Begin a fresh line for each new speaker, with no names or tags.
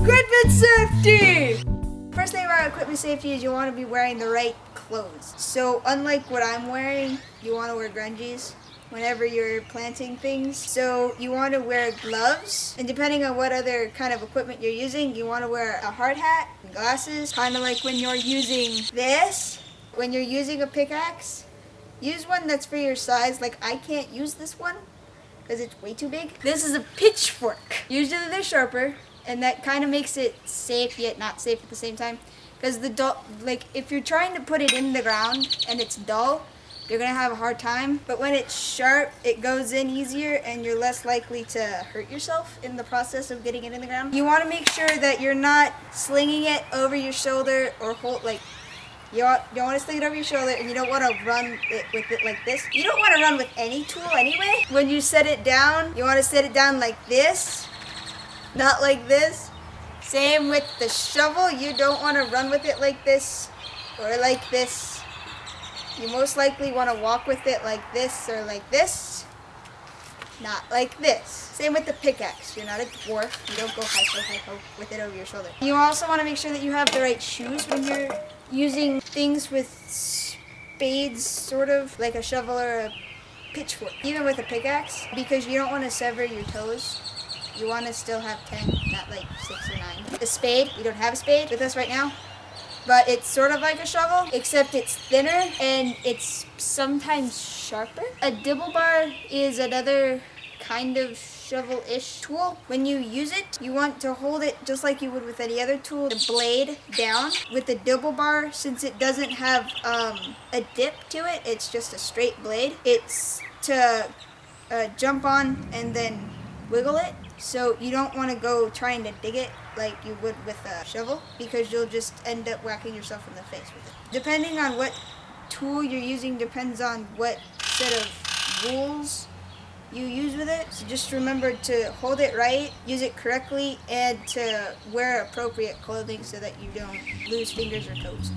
Equipment safety! First thing about equipment safety is you want to be wearing the right clothes. So unlike what I'm wearing, you want to wear grungies whenever you're planting things. So you want to wear gloves, and depending on what other kind of equipment you're using, you want to wear a hard hat and glasses, kind of like when you're using this. When you're using a pickaxe, use one that's for your size. Like I can't use this one because it's way too big. This is a pitchfork. Usually they're sharper, and that kind of makes it safe yet not safe at the same time. Because if you're trying to put it in the ground and it's dull, you're gonna have a hard time. But when it's sharp, it goes in easier and you're less likely to hurt yourself in the process of getting it in the ground. You want to make sure that you're not slinging it over your shoulder or you don't want to sling it over your shoulder, and you don't want to run with it like this. You don't want to run with any tool anyway. When you set it down, you want to set it down like this, not like this. Same with the shovel. You don't want to run with it like this or like this. You most likely want to walk with it like this or like this, not like this. Same with the pickaxe. You're not a dwarf. You don't go hi-ho with it over your shoulder. You also want to make sure that you have the right shoes when you're using things with spades, sort of like a shovel or a pitchfork. Even with a pickaxe, because you don't want to sever your toes. You want to still have 10, not like 6 or 9. The spade, we don't have a spade with us right now, but it's sort of like a shovel, except it's thinner and it's sometimes sharper. A dibble bar is another kind of shovel-ish tool. When you use it, you want to hold it just like you would with any other tool, the blade down. With the dibble bar, since it doesn't have a dip to it, it's just a straight blade. It's to jump on and then wiggle it. So you don't want to go trying to dig it like you would with a shovel, because you'll just end up whacking yourself in the face with it. Depending on what tool you're using depends on what set of rules you use with it. So just remember to hold it right, use it correctly, and to wear appropriate clothing so that you don't lose fingers or toes.